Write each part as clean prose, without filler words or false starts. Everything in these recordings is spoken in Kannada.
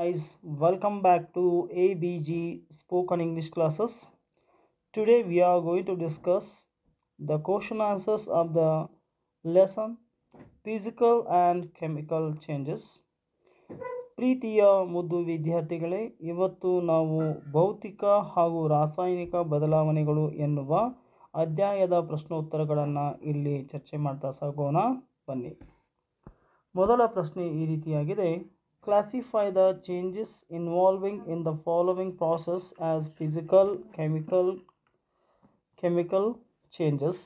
Guys, welcome back to ABG Spoken English classes. Today we are going to discuss the question answers of the lesson Physical and Chemical Changes. ಪ್ರೀತಿಯ ಮುದ್ದು ವಿದ್ಯಾರ್ಥಿಗಳೇ, ಇವತ್ತು ನಾವು ಭೌತಿಕ ಹಾಗೂ ರಾಸಾಯನಿಕ ಬದಲಾವಣೆಗಳು ಎನ್ನುವ ಅಧ್ಯಾಯದ ಪ್ರಶ್ನೋತ್ತರಗಳನ್ನು ಇಲ್ಲಿ ಚರ್ಚೆ ಮಾಡ್ತಾ ಸಾಗೋಣ. ಬನ್ನಿ. ಮೊದಲ ಪ್ರಶ್ನೆ ಈ ರೀತಿಯಾಗಿದೆ. Classify the changes involving in the following process as physical, chemical changes.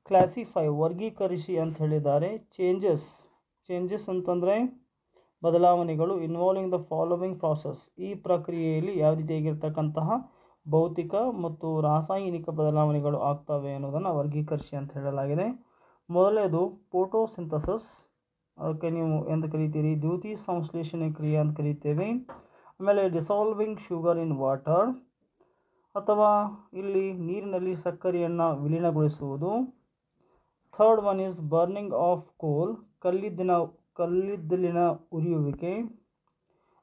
Classify ವರ್ಗೀಕರಿಸಿ ಅಂತ ಹೇಳಿದ್ದಾರೆ. ಚೇಂಜಸ್ ಅಂತಂದರೆ ಬದಲಾವಣೆಗಳು ಇನ್ವಾಲ್ವಿಂಗ್ ದ ಫಾಲೋವಿಂಗ್ ಪ್ರಾಸೆಸ್, ಈ ಪ್ರಕ್ರಿಯೆಯಲ್ಲಿ ಯಾವ ರೀತಿಯಾಗಿರ್ತಕ್ಕಂತಹ ಭೌತಿಕ ಮತ್ತು ರಾಸಾಯನಿಕ ಬದಲಾವಣೆಗಳು ಆಗ್ತವೆ ಅನ್ನೋದನ್ನು ವರ್ಗೀಕರಿಸಿ ಅಂತ ಹೇಳಲಾಗಿದೆ. ಮೊದಲನೇದು ಫೋಟೋಸಿಂಥಸಿಸ್, ಅದಕ್ಕೆ ನೀವು ಎಂದು ಕರೀತೀರಿ ದ್ಯುತಿ ಸಂಶ್ಲೇಷಣೆ ಕ್ರಿಯೆ ಅಂತ ಕರೀತೇವೆ. ಆಮೇಲೆ ಡಿಸಾಲ್ವಿಂಗ್ ಶುಗರ್ ಇನ್ ವಾಟರ್, ಅಥವಾ ಇಲ್ಲಿ ನೀರಿನಲ್ಲಿ ಸಕ್ಕರೆಯನ್ನು ವಿಲೀನಗೊಳಿಸುವುದು. Third one is burning of coal, ಕಲ್ಲಿದ್ದಲಿನ ಉರಿಯುವಿಕೆ.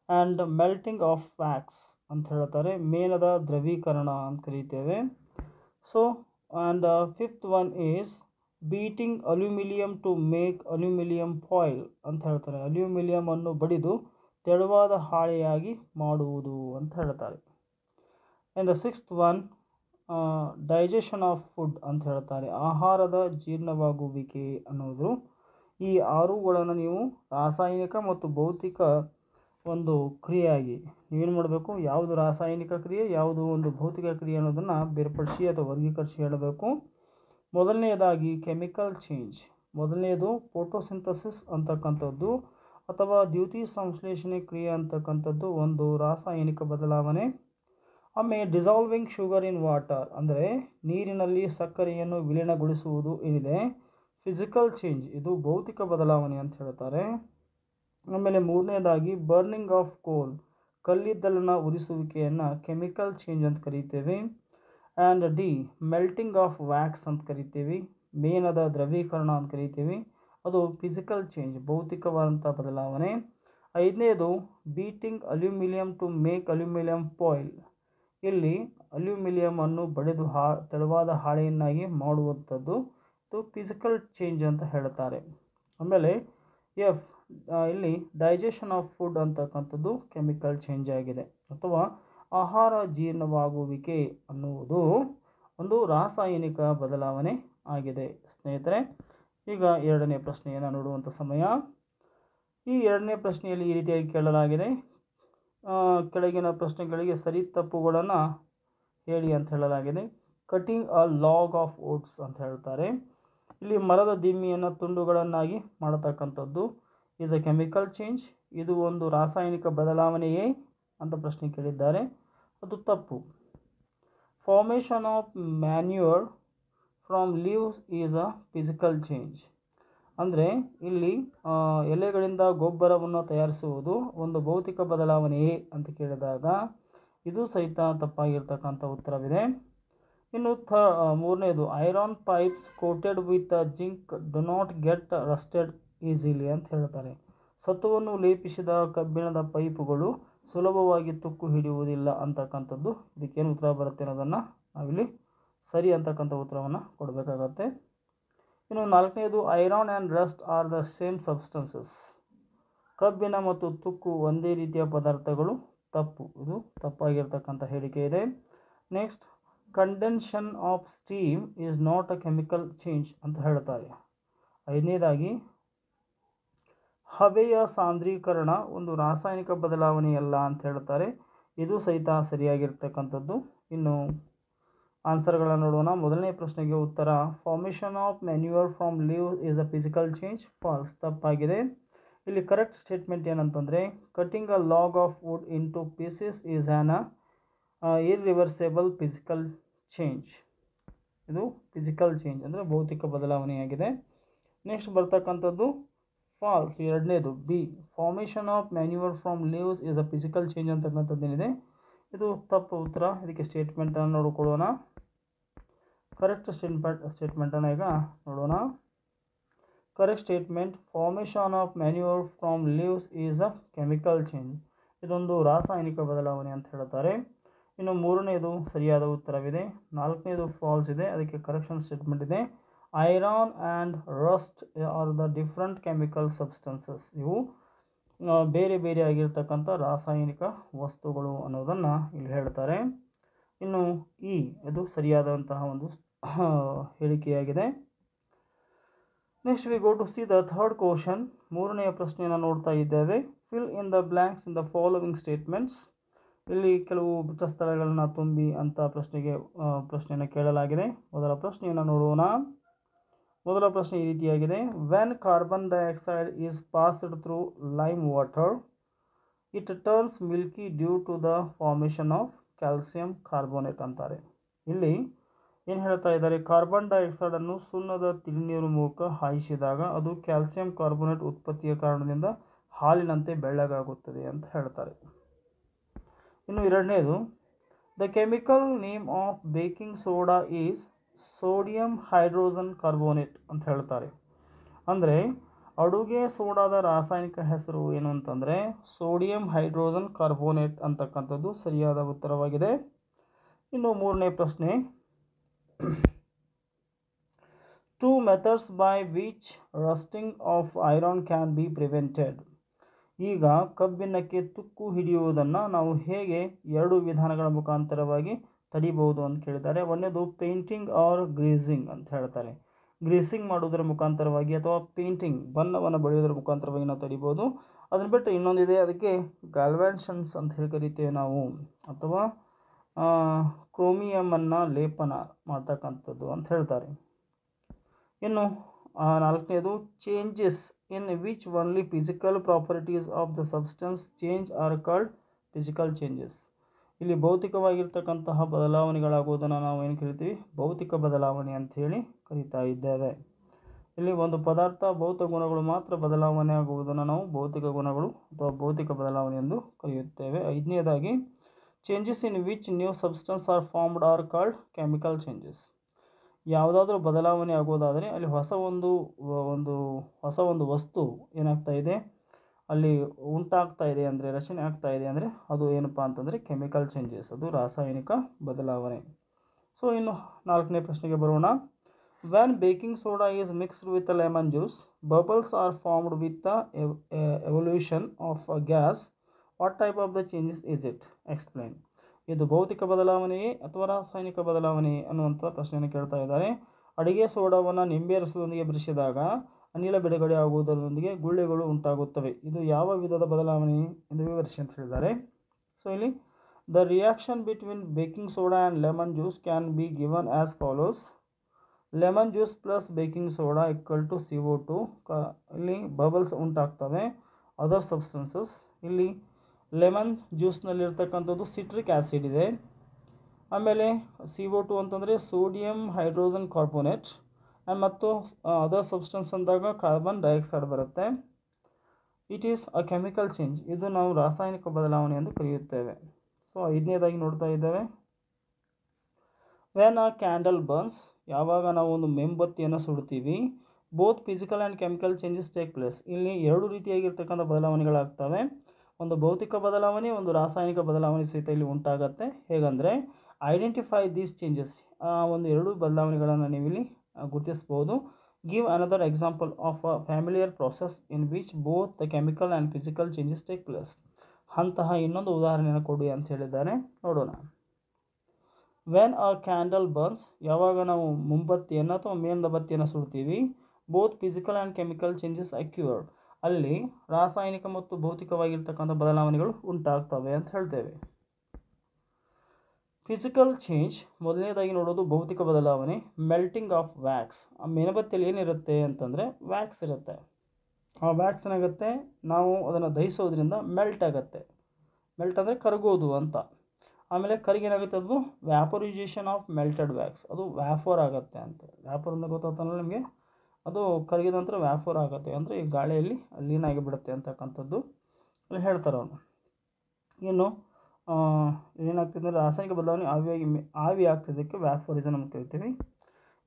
ಆ್ಯಂಡ್ ಮೆಲ್ಟಿಂಗ್ ಆಫ್ ವ್ಯಾಕ್ಸ್ ಅಂತ ಹೇಳ್ತಾರೆ, ಮೇಣದ ದ್ರವೀಕರಣ ಅಂತ ಕರೀತೇವೆ. So and fifth one is beating aluminium to make aluminium foil ಅಂತ ಹೇಳ್ತಾರೆ, ಅಲ್ಯೂಮಿನಿಯಂ ಅನ್ನು ಬಡಿದು ತೆಳುವಾದ ಹಾಳೆಯಾಗಿ ಮಾಡುವುದು ಅಂತ ಹೇಳ್ತಾರೆ. And the sixth one digestion of food ಅಂತ ಹೇಳ್ತಾರೆ, ಆಹಾರದ ಜೀರ್ಣವಾಗುವಿಕೆ ಅನ್ನೋದು. ಈ ಆರುಗಳನ್ನು ನೀವು ರಾಸಾಯನಿಕ ಮತ್ತು ಭೌತಿಕ ಒಂದು ಕ್ರಿಯೆಯಾಗಿ ನೀವೇನು ಮಾಡಬೇಕು, ಯಾವುದು ರಾಸಾಯನಿಕ ಕ್ರಿಯೆ ಯಾವುದು ಒಂದು ಭೌತಿಕ ಕ್ರಿಯೆ ಅನ್ನೋದನ್ನು ಬೇರ್ಪಡಿಸಿ ಅಥವಾ ವರ್ಗೀಕರಿಸಿ ಹೇಳಬೇಕು. ಮೊದಲನೆಯದಾಗಿ ಕೆಮಿಕಲ್ ಚೇಂಜ್, ಮೊದಲನೆಯದು ಫೋಟೋಸಿಂಥಸಿಸ್ ಅಂತಕ್ಕಂಥದ್ದು ಅಥವಾ ದ್ಯುತಿ ಸಂಶ್ಲೇಷಣೆ ಕ್ರಿಯೆ ಅಂತಕ್ಕಂಥದ್ದು ಒಂದು ರಾಸಾಯನಿಕ ಬದಲಾವಣೆ. ಆಮೇಲೆ ಡಿಸಾಲ್ವಿಂಗ್ ಶುಗರ್ ಇನ್ ವಾಟರ್ ಅಂದರೆ ನೀರಿನಲ್ಲಿ ಸಕ್ಕರೆಯನ್ನು ವಿಲೀನಗೊಳಿಸುವುದು ಏನಿದೆ ಫಿಸಿಕಲ್ ಚೇಂಜ್, ಇದು ಭೌತಿಕ ಬದಲಾವಣೆ ಅಂತ ಹೇಳ್ತಾರೆ. ಆಮೇಲೆ ಮೂರನೇದಾಗಿ ಬರ್ನಿಂಗ್ ಆಫ್ ಕೋಲ್, ಕಲ್ಲಿದ್ದಲನ ಉರಿಸುವಿಕೆಯನ್ನು ಕೆಮಿಕಲ್ ಚೇಂಜ್ ಅಂತ ಕರೀತೇವೆ. And the melting of wax ಅಂತ ಕರಿತೀವಿ, ಮೇಣದ ದ್ರವೀಕರಣ ಅಂತ ಕರಿತೀವಿ, ಅದು ಫಿಸಿಕಲ್ ಚೇಂಜ್ ಭೌತಿಕವಾದಂಥ ಬದಲಾವಣೆ. ಐದನೇದು beating aluminium to make aluminium foil, ಇಲ್ಲಿ ಅಲ್ಯೂಮಿನಿಯಂ ಅನ್ನು ಬಡಿದು ತೆಳುವಾದ ಹಾಳೆಯನ್ನಾಗಿ ಮಾಡುವಂಥದ್ದು, ಇದು ಫಿಸಿಕಲ್ ಚೇಂಜ್ ಅಂತ ಹೇಳ್ತಾರೆ. ಆಮೇಲೆ ಇಲ್ಲಿ ಡೈಜೆಷನ್ ಆಫ್ ಫುಡ್ ಅಂತಕ್ಕಂಥದ್ದು ಕೆಮಿಕಲ್ ಚೇಂಜ್ ಆಗಿದೆ, ಅಥವಾ ಆಹಾರ ಜೀರ್ಣವಾಗುವಿಕೆ ಅನ್ನುವುದು ಒಂದು ರಾಸಾಯನಿಕ ಬದಲಾವಣೆ ಆಗಿದೆ. ಸ್ನೇಹಿತರೆ, ಈಗ ಎರಡನೇ ಪ್ರಶ್ನೆಯನ್ನು ನೋಡುವಂಥ ಸಮಯ. ಈ ಎರಡನೇ ಪ್ರಶ್ನೆಯಲ್ಲಿ ಈ ರೀತಿಯಾಗಿ ಕೇಳಲಾಗಿದೆ, ಕೆಳಗಿನ ಪ್ರಶ್ನೆಗಳಿಗೆ ಸರಿ ತಪ್ಪುಗಳನ್ನು ಹೇಳಿ ಅಂತ ಹೇಳಲಾಗಿದೆ. Cutting a log of oats ಅಂತ ಹೇಳ್ತಾರೆ, ಇಲ್ಲಿ ಮರದ ದಿಮ್ಮಿಯನ್ನು ತುಂಡುಗಳನ್ನಾಗಿ ಮಾಡತಕ್ಕಂಥದ್ದು ಈಸ್ ಅ ಕೆಮಿಕಲ್ ಚೇಂಜ್, ಇದು ಒಂದು ರಾಸಾಯನಿಕ ಬದಲಾವಣೆಯೇ ಅಂತ ಪ್ರಶ್ನೆ ಕೇಳಿದ್ದಾರೆ, ಅದು ತಪ್ಪು. Formation of manure from leaves is a physical change, ಅಂದರೆ ಇಲ್ಲಿ ಎಲೆಗಳಿಂದ ಗೊಬ್ಬರವನ್ನು ತಯಾರಿಸುವುದು ಒಂದು ಭೌತಿಕ ಬದಲಾವಣೆಯೇ ಅಂತ ಕೇಳಿದಾಗ ಇದು ಸಹಿತ ತಪ್ಪಾಗಿರ್ತಕ್ಕಂಥ ಉತ್ತರವಿದೆ. ಇನ್ನು ಮೂರನೇದು iron pipes coated with zinc do not get rusted easily ಅಂತ ಹೇಳ್ತಾರೆ, ಸತುವನ್ನು ಲೇಪಿಸಿದ ಕಬ್ಬಿಣದ ಪೈಪುಗಳು ಸುಲಭವಾಗಿ ತುಕ್ಕು ಹಿಡಿಯುವುದಿಲ್ಲ ಅಂತಕ್ಕಂಥದ್ದು. ಇದಕ್ಕೇನು ಉತ್ತರ ಬರುತ್ತೆ ಅನ್ನೋದನ್ನು ನಾವಿಲ್ಲಿ ಸರಿ ಅಂತಕ್ಕಂಥ ಉತ್ತರವನ್ನು ಕೊಡಬೇಕಾಗತ್ತೆ. ಇನ್ನು ನಾಲ್ಕನೇದು iron and Rust are the same substances, ಕಬ್ಬಿಣ ಮತ್ತು ತುಕ್ಕು ಒಂದೇ ರೀತಿಯ ಪದಾರ್ಥಗಳು, ತಪ್ಪು, ಇದು ತಪ್ಪಾಗಿರ್ತಕ್ಕಂಥ ಹೇಳಿಕೆ ಇದೆ. Next condensation of steam is not a chemical change ಅಂತ ಹೇಳ್ತಾರೆ. ಐದನೇದಾಗಿ ಹಬೆಯ ಸಾಂದ್ರೀಕರಣ ಒಂದು ರಾಸಾಯನಿಕ ಬದಲಾವಣೆಯಲ್ಲ ಅಂತ ಹೇಳ್ತಾರೆ, ಇದು ಸಹಿತ ಸರಿಯಾಗಿರ್ತಕ್ಕಂಥದ್ದು. ಇನ್ನು ಆನ್ಸರ್ಗಳನ್ನು ನೋಡೋಣ. ಮೊದಲನೇ ಪ್ರಶ್ನೆಗೆ ಉತ್ತರ formation of manure from leaves is a physical change, false, ತಪ್ಪಾಗಿದೆ. ಇಲ್ಲಿ ಕರೆಕ್ಟ್ ಸ್ಟೇಟ್ಮೆಂಟ್ ಏನಂತಂದರೆ cutting a log of wood in two pieces is an irreversible physical change, ಇದು ಫಿಸಿಕಲ್ ಚೇಂಜ್ ಅಂದರೆ ಭೌತಿಕ ಬದಲಾವಣೆಯಾಗಿದೆ. ನೆಕ್ಸ್ಟ್ ಬರ್ತಕ್ಕಂಥದ್ದು ಫಾಲ್ಸ್, ಎರಡನೇದು B formation of manure from leaves is a physical change ಅಂತಕ್ಕಂಥದ್ದು ಏನಿದೆ ಇದು ತಪ್ಪು ಉತ್ತರ. ಇದಕ್ಕೆ ಸ್ಟೇಟ್ಮೆಂಟನ್ನು ನೋಡಿಕೊಳ್ಳೋಣ. ಕರೆಕ್ಟ್ ಸ್ಟೇಟ್ಮೆಂಟನ್ನು ಈಗ ನೋಡೋಣ. Correct statement, formation of manure from leaves is a chemical change. ಇದೊಂದು ರಾಸಾಯನಿಕ ಬದಲಾವಣೆ ಅಂತ ಹೇಳ್ತಾರೆ. ಇನ್ನು ಮೂರನೇದು ಸರಿಯಾದ ಉತ್ತರವಿದೆ. ನಾಲ್ಕನೇದು ಫಾಲ್ಸ್ ಇದೆ, ಅದಕ್ಕೆ ಕರೆಕ್ಷನ್ ಸ್ಟೇಟ್ಮೆಂಟ್ ಇದೆ. Iron and Rust are the different chemical substances. ಇವು ಬೇರೆ ಬೇರೆ ಆಗಿರ್ತಕ್ಕಂಥ ರಾಸಾಯನಿಕ ವಸ್ತುಗಳು ಅನ್ನೋದನ್ನು ಇಲ್ಲಿ ಹೇಳ್ತಾರೆ. ಇನ್ನು ಇದು ಸರಿಯಾದಂತಹ ಒಂದು ಹೇಳಿಕೆಯಾಗಿದೆ. Next we go to see the third question. ಮೂರನೆಯ ಪ್ರಶ್ನೆಯನ್ನು ನೋಡ್ತಾ ಇದ್ದೇವೆ. Fill in the blanks in the following statements. ಇಲ್ಲಿ ಕೆಲವು ಬಿಟ್ಟ ಸ್ಥಳಗಳನ್ನು ತುಂಬಿ ಅಂತ ಪ್ರಶ್ನೆಯನ್ನು ಕೇಳಲಾಗಿದೆ. ಮೊದಲ ಪ್ರಶ್ನೆಯನ್ನು ನೋಡೋಣ. ಮೊದಲ ಪ್ರಶ್ನೆ ಈ ರೀತಿಯಾಗಿದೆ. When carbon dioxide is passed through lime water it turns milky due to the formation of calcium carbonate ಅಂತಾರೆ. ಇಲ್ಲಿ ಏನು ಹೇಳ್ತಾ ಇದ್ದಾರೆ, ಕಾರ್ಬನ್ ಡೈಆಕ್ಸೈಡನ್ನು ಸುಣ್ಣದ ತಿಳಿನೀರು ಮೂಲಕ ಹಾಯಿಸಿದಾಗ ಅದು ಕ್ಯಾಲ್ಸಿಯಂ ಕಾರ್ಬೋನೇಟ್ ಉತ್ಪತ್ತಿಯ ಕಾರಣದಿಂದ ಹಾಲಿನಂತೆ ಬೆಳ್ಳಗಾಗುತ್ತದೆ ಅಂತ ಹೇಳ್ತಾರೆ. ಇನ್ನು ಎರಡನೇದು, the chemical name of baking soda is sodium hydrogen carbonate ಅಂತ ಹೇಳ್ತಾರೆ. ಅಂದರೆ ಅಡುಗೆ ಸೋಡಾದ ರಾಸಾಯನಿಕ ಹೆಸರು ಏನು ಅಂತಂದರೆ ಸೋಡಿಯಂ ಹೈಡ್ರೋಜನ್ ಕಾರ್ಬೋನೇಟ್ ಅಂತಕ್ಕಂಥದ್ದು ಸರಿಯಾದ ಉತ್ತರವಾಗಿದೆ. ಇನ್ನು ಮೂರನೇ ಪ್ರಶ್ನೆ, two methods by which rusting of iron can be prevented. ಈಗ ಕಬ್ಬಿಣಕ್ಕೆ ತುಕ್ಕು ಹಿಡಿಯುವುದನ್ನು ನಾವು ಹೇಗೆ ಎರಡು ವಿಧಾನಗಳ ಮುಖಾಂತರವಾಗಿ ತಡಿಬಹುದು ಅಂತ ಕೇಳಿದ್ದಾರೆ. ಒಂದನೇದು ಪೇಂಟಿಂಗ್ ಆರ್ ಗ್ರೀಸಿಂಗ್ ಅಂತ ಹೇಳ್ತಾರೆ. ಗ್ರೀಸಿಂಗ್ ಮಾಡೋದರ ಮುಖಾಂತರವಾಗಿ ಅಥವಾ ಪೇಂಟಿಂಗ್ ಬಣ್ಣವನ್ನು ಬಳಿಯೋದರ ಮುಖಾಂತರವಾಗಿ ನಾವು ತಡಿಬೋದು. ಅದನ್ನು ಬಿಟ್ಟು ಇನ್ನೊಂದಿದೆ, ಅದಕ್ಕೆ ಗ್ಯಾಲ್ವಾನ್ಸನ್ಸ್ ಅಂತ ಹೇಳಿ ಕರಿತೇವೆ ನಾವು, ಅಥವಾ ಕ್ರೋಮಿಯಮನ್ನು ಲೇಪನ ಮಾಡ್ತಕ್ಕಂಥದ್ದು ಅಂತ ಹೇಳ್ತಾರೆ. ಇನ್ನು ನಾಲ್ಕನೇದು, changes in which only physical properties of the substance change are called physical changes. ಇಲ್ಲಿ ಭೌತಿಕವಾಗಿರ್ತಕ್ಕಂತಹ ಬದಲಾವಣೆಗಳಾಗುವುದನ್ನು ನಾವು ಏನು ಕರಿತೀವಿ, ಭೌತಿಕ ಬದಲಾವಣೆ ಅಂತ ಹೇಳಿ ಕರೀತಾ ಇದ್ದೇವೆ. ಇಲ್ಲಿ ಒಂದು ಪದಾರ್ಥ ಭೌತ ಗುಣಗಳು ಮಾತ್ರ ಬದಲಾವಣೆ ಆಗುವುದನ್ನು ನಾವು ಭೌತಿಕ ಗುಣಗಳು ಅಥವಾ ಭೌತಿಕ ಬದಲಾವಣೆ ಎಂದು ಕರೆಯುತ್ತೇವೆ. ಐದನೇದಾಗಿ, changes in which new substance are formed are called chemical changes. ಯಾವುದಾದ್ರೂ ಬದಲಾವಣೆ ಆಗೋದಾದರೆ ಅಲ್ಲಿ ಹೊಸ ಒಂದು ವಸ್ತು ಏನಾಗ್ತಾ ಇದೆ, ಅಲ್ಲಿ ಉಂಟಾಗ್ತಾ ಇದೆ ಅಂದರೆ ರಚನೆ ಆಗ್ತಾ ಇದೆ ಅಂದರೆ ಅದು ಏನಪ್ಪ ಅಂತಂದರೆ ಕೆಮಿಕಲ್ ಚೇಂಜಸ್, ಅದು ರಾಸಾಯನಿಕ ಬದಲಾವಣೆ. ಸೊ ಇನ್ನು ನಾಲ್ಕನೇ ಪ್ರಶ್ನೆಗೆ ಬರೋಣ. When baking soda is mixed with lemon juice bubbles R formed with the evolution of a gas. What type of the changes is it, explain. ಇದು ಭೌತಿಕ ಬದಲಾವಣೆಯೇ ಅಥವಾ ರಾಸಾಯನಿಕ ಬದಲಾವಣೆ ಅನ್ನುವಂಥ ಪ್ರಶ್ನೆಯನ್ನು ಕೇಳ್ತಾ ಇದ್ದಾರೆ. ಅಡಿಗೆ ಸೋಡಾವನ್ನು ನಿಂಬೆ ರಸದೊಂದಿಗೆ ಬೆರೆಸಿದಾಗ ಅನಿಲ ಬಿಡುಗಡೆ ಆಗುವುದರೊಂದಿಗೆ ಗುಳ್ಳೆಗಳು ಉಂಟಾಗುತ್ತವೆ. ಇದು ಯಾವ ವಿಧದ ಬದಲಾವಣೆ ಎಂದು ವಿವರಿಸಿ ಅಂತ ಹೇಳಿದ್ದಾರೆ. ಸೊ ಇಲ್ಲಿ the reaction between baking soda and lemon juice can be given as follows. Lemon juice plus baking soda equal to CO2. ಇಲ್ಲಿ ಬಬಲ್ಸ್ ಉಂಟಾಗ್ತವೆ. ಅದರ್ ಸಬ್ಸ್ಟೆನ್ಸಸ್, ಇಲ್ಲಿ ಲೆಮನ್ ಜ್ಯೂಸ್ನಲ್ಲಿರ್ತಕ್ಕಂಥದ್ದು ಸಿಟ್ರಿಕ್ ಆ್ಯಸಿಡ್ ಇದೆ. ಆಮೇಲೆ CO2 ಅಂತಂದರೆ ಸೋಡಿಯಂ ಹೈಡ್ರೋಜನ್ ಕಾರ್ಬೋನೇಟ್, ಮತ್ತು ಅದರ್ ಸಬ್ಸ್ಟೆನ್ಸ್ ಅಂದಾಗ ಕಾರ್ಬನ್ ಡೈಆಕ್ಸೈಡ್ ಬರುತ್ತೆ. It is a chemical change. ಇದು ನಾವು ರಾಸಾಯನಿಕ ಬದಲಾವಣೆ ಎಂದು ಕರೆಯುತ್ತೇವೆ. ಸೊ ಐದನೇದಾಗಿ ನೋಡ್ತಾ ಇದ್ದೇವೆ. ವೆನ್ ಅ ಕ್ಯಾಂಡಲ್ ಬರ್ನ್ಸ್, ಯಾವಾಗ ನಾವು ಒಂದು ಮೇಂಬತ್ತಿಯನ್ನು ಸುಡ್ತೀವಿ, both physical and chemical changes take place. ಇಲ್ಲಿ ಎರಡು ರೀತಿಯಾಗಿರ್ತಕ್ಕಂಥ ಬದಲಾವಣೆಗಳಾಗ್ತವೆ. ಒಂದು ಭೌತಿಕ ಬದಲಾವಣೆ, ಒಂದು ರಾಸಾಯನಿಕ ಬದಲಾವಣೆ ಸಹಿತ ಇಲ್ಲಿ ಉಂಟಾಗತ್ತೆ. ಹೇಗಂದರೆ ಐಡೆಂಟಿಫೈ ದೀಸ್ ಚೇಂಜಸ್, ಒಂದು ಎರಡು ಬದಲಾವಣೆಗಳನ್ನು ನೀವಿಲ್ಲಿ ಗುರುತಿಸ್ಬೋದು. Give another example of a familiar process in which both the chemical and physical changes take place. ಅಂತಹ ಇನ್ನೊಂದು ಉದಾಹರಣೆಯನ್ನು ಕೊಡಿ ಅಂತ ಹೇಳಿದ್ದಾರೆ, ನೋಡೋಣ. ವೆನ್ ಅ ಕ್ಯಾಂಡಲ್ ಬರ್ನ್ಸ್, ಯಾವಾಗ ನಾವು ಮುಂಬತ್ತಿಯನ್ನು ಅಥವಾ ಮೇಣದಬತ್ತಿಯನ್ನು ಸುಡ್ತೀವಿ, both physical and chemical changes occurred. ಅಲ್ಲಿ ರಾಸಾಯನಿಕ ಮತ್ತು ಭೌತಿಕವಾಗಿರ್ತಕ್ಕಂಥ ಬದಲಾವಣೆಗಳು ಉಂಟಾಗ್ತವೆ ಅಂತ ಹೇಳ್ತೇವೆ. ಫಿಸಿಕಲ್ ಚೇಂಜ್ ಮೊದಲನೇದಾಗಿ ನೋಡೋದು ಭೌತಿಕ ಬದಲಾವಣೆ. ಮೆಲ್ಟಿಂಗ್ ಆಫ್ ವ್ಯಾಕ್ಸ್, ಆ ಮೇಣಬತ್ತಿಯಲ್ಲಿ ಏನಿರುತ್ತೆ ಅಂತಂದರೆ ವ್ಯಾಕ್ಸ್ ಇರುತ್ತೆ. ಆ ವ್ಯಾಕ್ಸ್ ಏನಾಗುತ್ತೆ, ನಾವು ಅದನ್ನು ದಹಿಸೋದ್ರಿಂದ ಮೆಲ್ಟ್ ಆಗುತ್ತೆ. ಮೆಲ್ಟ್ ಅಂದರೆ ಕರಗೋದು ಅಂತ. ಆಮೇಲೆ ಕರಿಗೇನಾಗುತ್ತೆ, ಅದು ವ್ಯಾಪರೈಸೇಷನ್ ಆಫ್ ಮೆಲ್ಟೆಡ್ ವ್ಯಾಕ್ಸ್, ಅದು ವ್ಯಾಫೋರ್ ಆಗುತ್ತೆ ಅಂತ. ವ್ಯಾಫೋರ್ ಅಂದರೆ ಗೊತ್ತಾಗ್ತಾನಲ್ಲ ನಿಮಗೆ, ಅದು ಕರಗಿದ ನಂತರ ವ್ಯಾಫೋರ್ ಆಗುತ್ತೆ ಅಂದರೆ ಈ ಗಾಳಿಯಲ್ಲಿ ಲೀನ್ ಆಗಿಬಿಡುತ್ತೆ ಅಂತಕ್ಕಂಥದ್ದು ಅಲ್ಲಿ ಹೇಳ್ತಾರೆ ಅವನು. ಇನ್ನು ಏನಾಗ್ತದೆ ಅಂದರೆ ರಾಸಾಯನಿಕ ಬದಲಾವಣೆ ಆವಿ ಆಗ್ತಿದ್ದಕ್ಕೆ ವ್ಯಾಪೋರಿಸಮ್ ಅಂತ ಕರಿತೀವಿ.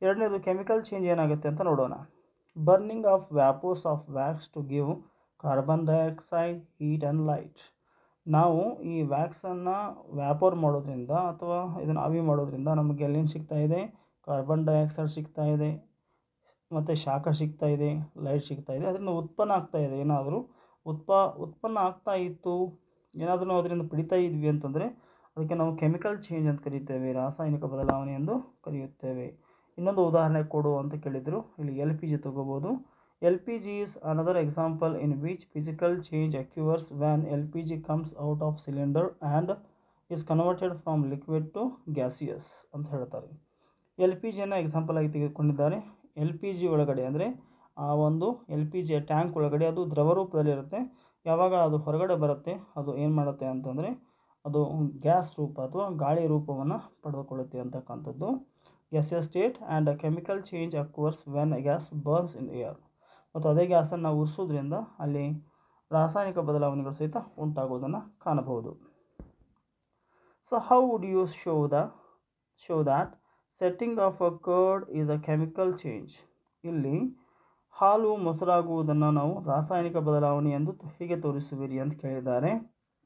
ಎರಡನೇದು ಕೆಮಿಕಲ್ ಚೇಂಜ್ ಏನಾಗುತ್ತೆ ಅಂತ ನೋಡೋಣ. Burning of vapours of wax to give carbon dioxide heat and light. ನಾವು ಈ ವ್ಯಾಕ್ಸನ್ನು ವ್ಯಾಪೋರ್ ಮಾಡೋದ್ರಿಂದ ಅಥವಾ ಇದನ್ನು ಆವಿ ಮಾಡೋದ್ರಿಂದ ನಮಗೆ ಅಲ್ಲೇನು ಸಿಗ್ತಾ ಇದೆ, ಕಾರ್ಬನ್ ಡೈಆಕ್ಸೈಡ್ ಸಿಗ್ತಾ ಇದೆ, ಮತ್ತು ಶಾಖ ಸಿಗ್ತಾ ಇದೆ, ಲೈಟ್ ಸಿಗ್ತಾ ಇದೆ. ಅದರಿಂದ ಉತ್ಪನ್ನ ಆಗ್ತಾ ಇದೆ. ಏನಾದರೂ ಉತ್ಪನ್ನ ಆಗ್ತಾ ಇತ್ತು, ಏನಾದರೂ ನಾವು ಅದರಿಂದ ಪಡಿತಾ ಇದ್ವಿ ಅಂತಂದರೆ ಅದಕ್ಕೆ ನಾವು ಕೆಮಿಕಲ್ ಚೇಂಜ್ ಅಂತ ಕರೀತೇವೆ, ರಾಸಾಯನಿಕ ಬದಲಾವಣೆ ಎಂದು ಕರೆಯುತ್ತೇವೆ. ಇನ್ನೊಂದು ಉದಾಹರಣೆ ಕೊಡು ಅಂತ ಕೇಳಿದರು. ಇಲ್ಲಿ LPG ತಗೋಬೋದು. LPG is another example in which physical change occurs when LPG comes out of cylinder and is converted from liquid to gaseous ಅಂತ ಹೇಳ್ತಾರೆ. LPGಯನ್ನು ಎಕ್ಸಾಂಪಲ್ ಆಗಿ ತೆಗೆದುಕೊಂಡಿದ್ದಾರೆ. LPG ಒಳಗಡೆ ಅಂದರೆ ಆ ಒಂದು LPG ಟ್ಯಾಂಕ್ ಒಳಗಡೆ ಅದು ದ್ರವ ರೂಪದಲ್ಲಿರುತ್ತೆ. ಯಾವಾಗ ಅದು ಹೊರಗಡೆ ಬರುತ್ತೆ ಅದು ಏನು ಮಾಡುತ್ತೆ ಅಂತಂದರೆ ಅದು ಗ್ಯಾಸ್ ರೂಪ ಅಥವಾ ಗಾಳಿ ರೂಪವನ್ನು ಪಡೆದುಕೊಳ್ಳುತ್ತೆ ಅಂತಕ್ಕಂಥದ್ದು. Gaseous state and chemical change occurs when gas burns in air. ಮತ್ತು ಅದೇ ಗ್ಯಾಸನ್ನು ನಾವು ಉರಿಸೋದ್ರಿಂದ ಅಲ್ಲಿ ರಾಸಾಯನಿಕ ಬದಲಾವಣೆಗಳು ಸಹಿತ ಉಂಟಾಗೋದನ್ನು ಕಾಣಬಹುದು. So how would you show that setting of a curd is a chemical change. ಇಲ್ಲಿ ಹಾಲು ಮೊಸರಾಗುವುದನ್ನು ನಾವು ರಾಸಾಯನಿಕ ಬದಲಾವಣೆ ಎಂದು ಹೇಗೆ ತೋರಿಸುವಿರಿ ಅಂತ ಕೇಳಿದ್ದಾರೆ.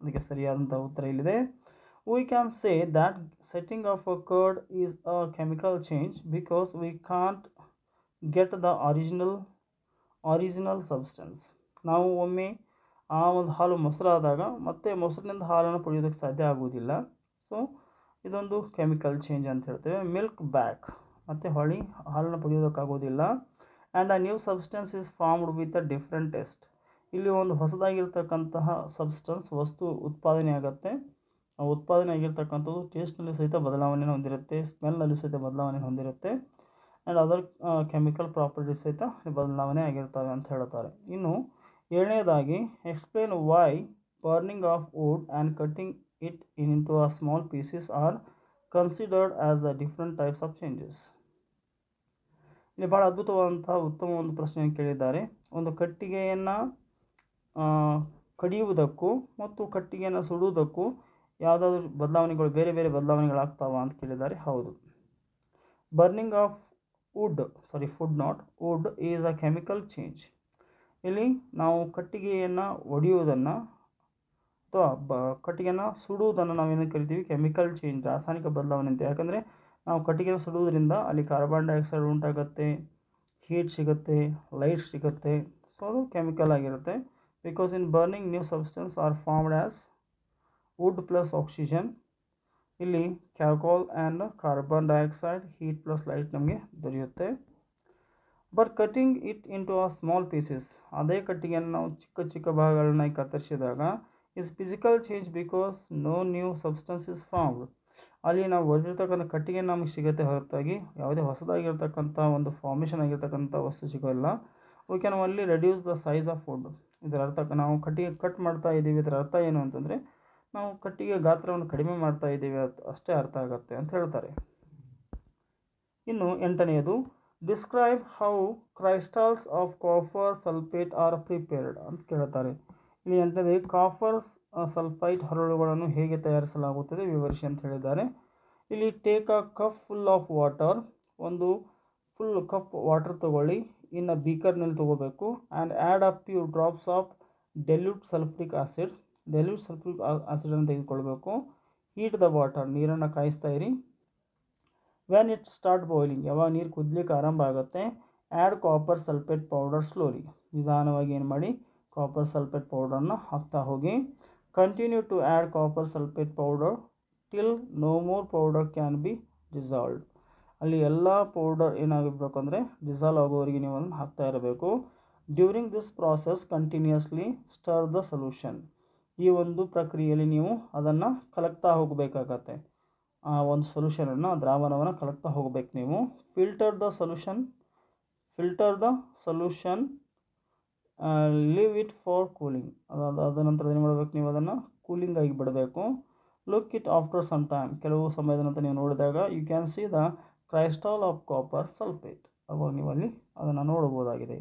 ಅದಕ್ಕೆ ಸರಿಯಾದಂಥ ಉತ್ತರ ಇಲ್ಲಿದೆ. We can say that setting of a curd is a chemical change because we can't get the original substance. ನಾವು ಒಮ್ಮೆ ಆ ಒಂದು ಹಾಲು ಮೊಸರಾದಾಗ ಮತ್ತೆ ಮೊಸರಿನಿಂದ ಹಾಲನ್ನು ಪಡೆಯೋದಕ್ಕೆ ಸಾಧ್ಯ ಆಗುವುದಿಲ್ಲ. ಸೊ ಇದೊಂದು ಕೆಮಿಕಲ್ ಚೇಂಜ್ ಅಂತ ಹೇಳ್ತೇವೆ. ಮಿಲ್ಕ್ ಬ್ಯಾಕ್ ಮತ್ತು ಹೊಳಿ ಹಾಲನ್ನು ಪಡೆಯೋದಕ್ಕಾಗೋದಿಲ್ಲ. And a new substance is formed with a different taste. ಇಲ್ಲಿ ಒಂದು ಹೊಸದಾಗಿರ್ತಕ್ಕಂತಹ ಸಬ್ಸ್ಟೆನ್ಸ್ ವಸ್ತು ಉತ್ಪಾದನೆ ಆಗುತ್ತೆ. ಆ ಉತ್ಪಾದನೆ ಆಗಿರ್ತಕ್ಕಂಥದ್ದು ಟೇಸ್ಟ್ನಲ್ಲಿ ಸಹಿತ ಬದಲಾವಣೆಯನ್ನು ಹೊಂದಿರುತ್ತೆ, ಸ್ಮೆಲ್ನಲ್ಲಿ ಸಹಿತ ಬದಲಾವಣೆಯನ್ನು ಹೊಂದಿರುತ್ತೆ, ಆ್ಯಂಡ್ ಅದರ್ ಕೆಮಿಕಲ್ ಪ್ರಾಪರ್ಟೀಸ್ ಸಹಿತ ಬದಲಾವಣೆ ಆಗಿರ್ತವೆ ಅಂತ ಹೇಳ್ತಾರೆ. ಇನ್ನು ಏಳನೇದಾಗಿ explain why burning of wood and cutting it into a small pieces are considered as a different types of changes. ಇಲ್ಲಿ ಭಾಳ ಅದ್ಭುತವಾದಂತಹ ಉತ್ತಮ ಒಂದು ಪ್ರಶ್ನೆಯನ್ನು ಕೇಳಿದ್ದಾರೆ. ಒಂದು ಕಟ್ಟಿಗೆಯನ್ನು ಕಡಿಯುವುದಕ್ಕೂ ಮತ್ತು ಕಟ್ಟಿಗೆಯನ್ನು ಸುಡುವುದಕ್ಕೂ ಯಾವುದಾದ್ರೂ ಬದಲಾವಣೆಗಳು ಬೇರೆ ಬೇರೆ ಬದಲಾವಣೆಗಳಾಗ್ತಾವ ಅಂತ ಕೇಳಿದ್ದಾರೆ. ಹೌದು. Burning of wood is a chemical change. ಇಲ್ಲಿ ನಾವು ಕಟ್ಟಿಗೆಯನ್ನು ಒಡೆಯುವುದನ್ನು ಅಥವಾ ಕಟ್ಟಿಗೆಯನ್ನು ಸುಡುವುದನ್ನು ನಾವೇನು ಕರಿತೀವಿ, ಕೆಮಿಕಲ್ ಚೇಂಜ್, ರಾಸಾಯನಿಕ ಬದಲಾವಣೆ ಅಂತ. ಯಾಕಂದರೆ ನಾವು ಕಟ್ಟಿಗೆಯನ್ನು ಸುಡುವುದರಿಂದ ಅಲ್ಲಿ ಕಾರ್ಬನ್ ಡೈಆಕ್ಸೈಡ್ ಉಂಟಾಗುತ್ತೆ, ಹೀಟ್ ಸಿಗುತ್ತೆ, ಲೈಟ್ ಸಿಗುತ್ತೆ. ಸೊ ಅದು ಕೆಮಿಕಲ್ ಆಗಿರುತ್ತೆ. Because in burning new substance are formed as wood plus oxygen. ಇಲ್ಲಿ charcoal and carbon dioxide, heat plus light ನಮಗೆ ದೊರೆಯುತ್ತೆ. But cutting it into a small pieces, ಅದೇ ಕಟ್ಟಿಗೆಯನ್ನು ನಾವು ಚಿಕ್ಕ ಚಿಕ್ಕ ಭಾಗಗಳನ್ನಾಗಿ ಕತ್ತರಿಸಿದಾಗ is physical change because no new substance is formed. ಅಲ್ಲಿ ನಾವು ಒಡೆದಿರ್ತಕ್ಕಂಥ ಕಟ್ಟಿಗೆ ನಮಗೆ ಸಿಗುತ್ತೆ ಹೊರತಾಗಿ ಯಾವುದೇ ಹೊಸದಾಗಿರ್ತಕ್ಕಂಥ ಒಂದು ಫಾರ್ಮೇಷನ್ ಆಗಿರ್ತಕ್ಕಂಥ ವಸ್ತು ಸಿಗೋಲ್ಲ. We can only reduce the size of wood. ಇದರ ಅರ್ಥ ನಾವು ಕಟ್ಟಿಗೆ ಕಟ್ ಮಾಡ್ತಾ ಇದ್ದೀವಿ, ಇದರ ಅರ್ಥ ಏನು ಅಂತಂದರೆ ನಾವು ಕಟ್ಟಿಗೆ ಗಾತ್ರವನ್ನು ಕಡಿಮೆ ಮಾಡ್ತಾ ಇದ್ದೀವಿ ಅಷ್ಟೇ ಅರ್ಥ ಆಗುತ್ತೆ ಅಂತ ಹೇಳ್ತಾರೆ. ಇನ್ನು ಎಂಟನೆಯದು describe how crystals of copper sulphate are prepared ಅಂತ ಕೇಳ್ತಾರೆ. ಇಲ್ಲಿ ಎಂಟನೇ ಕಾಪರ್ ಸಲ್ಫೈಟ್ ಹರಳುಗಳನ್ನು ಹೇಗೆ ತಯಾರಿಸಲಾಗುತ್ತದೆ ವಿವರಿಸಿ ಅಂತ ಹೇಳಿದ್ದಾರೆ. ಇಲ್ಲಿ take a cup full of water, ಒಂದು ಫುಲ್ ಕಪ್ ವಾಟರ್ ತಗೊಳ್ಳಿ, ಇನ್ನು ಬೀಕರ್ನಲ್ಲಿ ತಗೋಬೇಕು. And add a few drops of dilute sulphuric ಆಸಿಡನ್ನು ತೆಗೆದುಕೊಳ್ಬೇಕು. ಹೀಟ್ ದ ವಾಟರ್, ನೀರನ್ನು ಕಾಯಿಸ್ತಾ ಇರಿ. ವೆನ್ ಇಟ್ ಸ್ಟಾರ್ಟ್ ಬಾಯ್ಲಿಂಗ್, ಯಾವಾಗ ನೀರು ಕುದಲಿಕ್ಕೆ ಆರಂಭ ಆಗುತ್ತೆ, add copper sulphate powder slowly, ನಿಧಾನವಾಗಿ ಏನು ಮಾಡಿ ಕಾಪರ್ ಸಲ್ಫೇಟ್ ಪೌಡರನ್ನು ಹಾಕ್ತಾ ಹೋಗಿ. Continue to add copper sulphate powder till no more powder can be dissolved. ಅಲ್ಲಿ ಎಲ್ಲ ಪೌಡರ್ ಏನಾಗಬೇಕು ಅಂದರೆ ಡಿಸಾಲ್ವ್ ಆಗೋವರೆಗೆ ನೀವು ಅದನ್ನು ಹಾಕ್ತಾ ಇರಬೇಕು. During this process continuously star the solution. ಈ ಒಂದು ಪ್ರಕ್ರಿಯೆಯಲ್ಲಿ ನೀವು ಅದನ್ನು ಕಲಕ್ತಾ ಹೋಗಬೇಕಾಗತ್ತೆ. ಆ ಒಂದು ಸೊಲ್ಯೂಷನನ್ನು, ದ್ರಾವಣವನ್ನು ಕಲಕ್ತಾ ಹೋಗಬೇಕು ನೀವು. Filter the solution leave it for cooling. ಅದ ನಂತರ ಏನು ಮಾಡಬೇಕು, ನೀವು ಅದನ್ನು ಕೂಲಿಂಗ್ ಆಗಿ ಬಿಡಬೇಕು. Look it after some time, ಕೆಲವು ಸಮಯದ ನಂತರ ನೀವು ನೋಡಿದಾಗ you can see the crystal of copper sulphate. ಅವಾಗ ನೀವು ಅಲ್ಲಿ ಅದನ್ನು ನೋಡ್ಬೋದಾಗಿದೆ,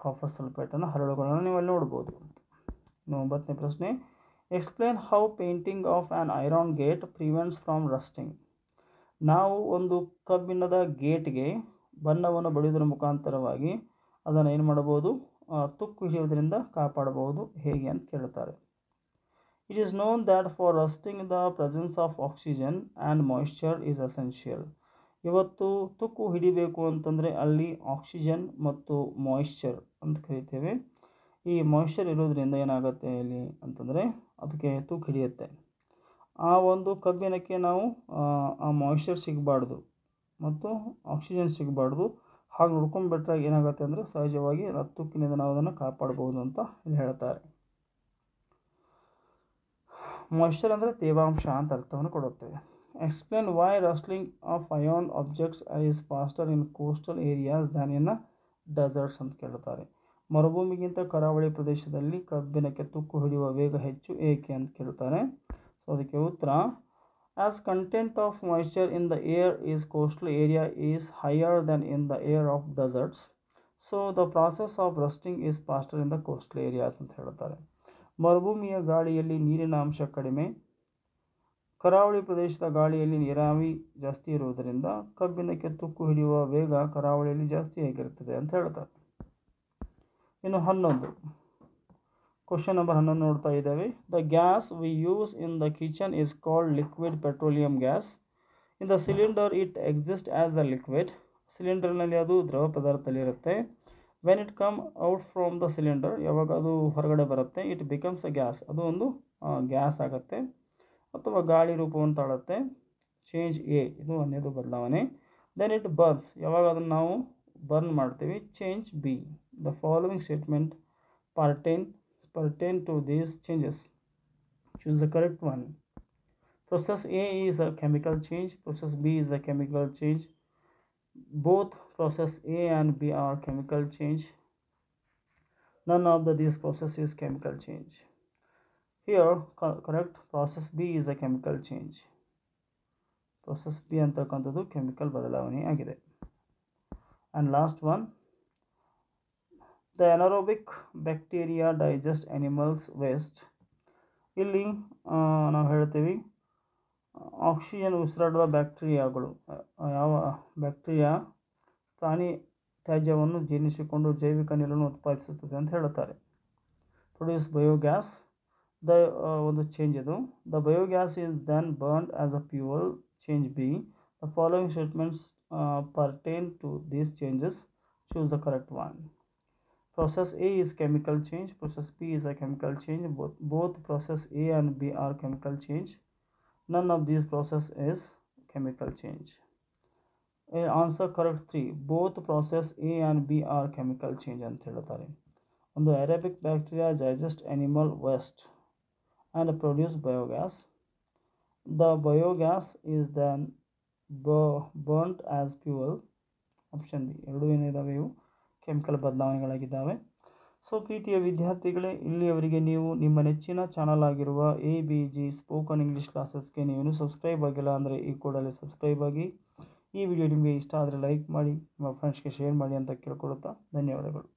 ಕಾಪರ್ ಸಲ್ಫೇಟನ್ನು ಹರಳುಗಳನ್ನು ನೀವು ಅಲ್ಲಿ ನೋಡ್ಬೋದು. ಇನ್ನು 9ನೇ ಪ್ರಶ್ನೆ, explain how painting of an iron gate prevents from rusting. ನಾವು ಒಂದು ಕಬ್ಬಿಣದ ಗೇಟ್ಗೆ ಬಣ್ಣವನ್ನು ಬಳಿಯೋದ್ರ ಮುಖಾಂತರವಾಗಿ ಅದನ್ನು ಏನು ಮಾಡಬಹುದು, ತುಕ್ಕು ಹಿಡಿಯೋದ್ರಿಂದ ಕಾಪಾಡಬಹುದು, ಹೇಗೆ ಅಂತ ಕೇಳ್ತಾರೆ. It is known that for rusting the presence of oxygen and moisture is essential. ಇವತ್ತು ತುಕ್ಕು ಹಿಡಿಬೇಕು ಅಂತಂದರೆ ಅಲ್ಲಿ ಆಕ್ಸಿಜನ್ ಮತ್ತು ಮಾಯಿಶ್ಚರ್ ಅಂತ ಕರಿತೇವೆ. ಈ ಮಾಯಿಶ್ಚರ್ ಇರೋದ್ರಿಂದ ಏನಾಗುತ್ತೆ ಇಲ್ಲಿ ಅಂತಂದರೆ ಅದಕ್ಕೆ ತುಕ್ಕು ಹಿಡಿಯುತ್ತೆ. ಆ ಒಂದು ಕಬ್ಬಿಣಕ್ಕೆ ನಾವು ಆ ಮಾಯಿಶ್ಚರ್ ಸಿಗಬಾರ್ದು ಮತ್ತು ಆಕ್ಸಿಜನ್ ಸಿಗಬಾರ್ದು. ಹಾಗೆ ನೋಡ್ಕೊಂಡ್ಬಿಟ್ರೆ ಏನಾಗುತ್ತೆ ಅಂದರೆ ಸಹಜವಾಗಿ ತುಕ್ಕಿನಿಂದ ನಾವು ಅದನ್ನು ಕಾಪಾಡ್ಬೋದು ಅಂತ ಇಲ್ಲಿ ಹೇಳ್ತಾರೆ. ಮಾಯಿಶ್ಚರ್ ಅಂದರೆ ತೇವಾಂಶ ಅಂತ ಅರ್ಥವನ್ನು ಕೊಡುತ್ತೇವೆ. Explain why rusting of iron objects is faster in coastal areas than in deserts ಅಂತ ಕೇಳ್ತಾರೆ. ಮರುಭೂಮಿಗಿಂತ ಕರಾವಳಿ ಪ್ರದೇಶದಲ್ಲಿ ಕಬ್ಬಿಣಕ್ಕೆ ತುಕ್ಕು ಹಿಡಿಯುವ ವೇಗ ಹೆಚ್ಚು ಏಕೆ ಅಂತ ಕೇಳ್ತಾರೆ. ಸೊ ಅದಕ್ಕೆ ಉತ್ತರ, as content of moisture in the air is coastal area is higher than in the air of deserts, so the process of rusting is faster in the coastal areas ಅಂತ ಹೇಳ್ತಾರೆ. ಮರುಭೂಮಿಯ ಗಾಳಿಯಲ್ಲಿ ನೀರಿನ ಅಂಶ ಕಡಿಮೆ, ಕರಾವಳಿ ಪ್ರದೇಶದ ಗಾಳಿಯಲ್ಲಿ ನೀರಾವಿ ಜಾಸ್ತಿ ಇರುವುದರಿಂದ ಕಬ್ಬಿಣಕ್ಕೆ ತುಕ್ಕು ಹಿಡಿಯುವ ವೇಗ ಕರಾವಳಿಯಲ್ಲಿ ಜಾಸ್ತಿ ಆಗಿರುತ್ತದೆ ಅಂತ ಹೇಳ್ತಾರೆ. ಇನ್ನು 11 ಕ್ವಶನ್ ನಂಬರ್ 11 ನೋಡ್ತಾ ಇದ್ದೇವೆ. The gas we use in the kitchen is called liquid petroleum gas. In the cylinder it exist as the liquid. ಸಿಲಿಂಡರ್ನಲ್ಲಿ ಅದು ದ್ರವ ಪದಾರ್ಥದಲ್ಲಿರುತ್ತೆ. When it come out from the cylinder, ಯಾವಾಗ ಅದು ಹೊರಗಡೆ ಬರುತ್ತೆ, ಇಟ್ ಬಿಕಮ್ಸ್ ಅ ಗ್ಯಾಸ್, ಅದು ಒಂದು ಗ್ಯಾಸ್ ಆಗುತ್ತೆ ಅಥವಾ ಗಾಳಿ ರೂಪವನ್ನು ತಾಳುತ್ತೆ. ಚೇಂಜ್ ಎ, ಇದು ಒಂದೇದು ಬದಲಾವಣೆ. ದೆನ್ ಇಟ್ ಬರ್ನ್ಸ್, ಯಾವಾಗ ಅದನ್ನು ನಾವು ಬರ್ನ್ ಮಾಡ್ತೀವಿ. Change B, the following statement pertain to these changes. Choose the correct one. Process A is a chemical change. Process B is a chemical change. Both process A and B are chemical change. None of these process is chemical change. Here correct, process B is a chemical change. Process B ಅಂತಕ್ಕಂಥದ್ದು ಕೆಮಿಕಲ್ ಬದಲಾವಣೆ ಆಗಿದೆ. And last one, the anaerobic bacteria digest animals waste. ಇಲ್ಲಿ ನಾವು ಹೇಳ್ತೀವಿ ಆಕ್ಸಿಜನ್ ಉಸಿರಾಡುವ ಬ್ಯಾಕ್ಟೀರಿಯಾಗಳು, ಯಾವ ಬ್ಯಾಕ್ಟೀರಿಯಾ ಪ್ರಾಣಿ ತ್ಯಾಜ್ಯವನ್ನು ಜೀರ್ಣಿಸಿಕೊಂಡು ಜೈವಿಕ ನೀರನ್ನು ಉತ್ಪಾದಿಸುತ್ತದೆ ಅಂತ ಹೇಳುತ್ತಾರೆ. ಪ್ರೊಡ್ಯೂಸ್ ಬಯೋಗ್ಯಾಸ್, ದ ಒಂದು ಚೇಂಜ್ ಇದು. The biogas is then burned as a fuel. Change B, the following statements pertain to these changes. Choose the correct one. Process A is chemical change. Process B is a chemical change. Both process A and B are chemical change. None of these process is chemical change. Answer correct 3. Both process A and B are chemical change ಅಂತ ಹೇಳ್ತಾರೆ. ಒಂದು aerobic bacteria digest animal waste and produce biogas. The biogas is then burnt as fuel. Option B, ಎರಡು ಏನಿದ್ದಾವೆ ಇವು ಕೆಮಿಕಲ್ ಬದಲಾವಣೆಗಳಾಗಿದ್ದಾವೆ. ಸೊ ಪ್ರೀತಿಯ ವಿದ್ಯಾರ್ಥಿಗಳೇ, ಇಲ್ಲಿಯವರೆಗೆ ನೀವು ನಿಮ್ಮ ನೆಚ್ಚಿನ ಚಾನಲ್ ಆಗಿರುವ ABG ಸ್ಪೋಕನ್ ಇಂಗ್ಲೀಷ್ ಕ್ಲಾಸಸ್ಗೆ ನೀವು ಸಬ್ಸ್ಕ್ರೈಬ್ ಆಗಿಲ್ಲ ಅಂದರೆ ಈ ಕೂಡಲೇ ಸಬ್ಸ್ಕ್ರೈಬ್ ಆಗಿ. ಈ ವಿಡಿಯೋ ನಿಮಗೆ ಇಷ್ಟ ಆದರೆ ಲೈಕ್ ಮಾಡಿ, ನಿಮ್ಮ ಫ್ರೆಂಡ್ಸ್ಗೆ ಶೇರ್ ಮಾಡಿ ಅಂತ ಕೇಳ್ಕೊಳುತ್ತಾ ಧನ್ಯವಾದಗಳು.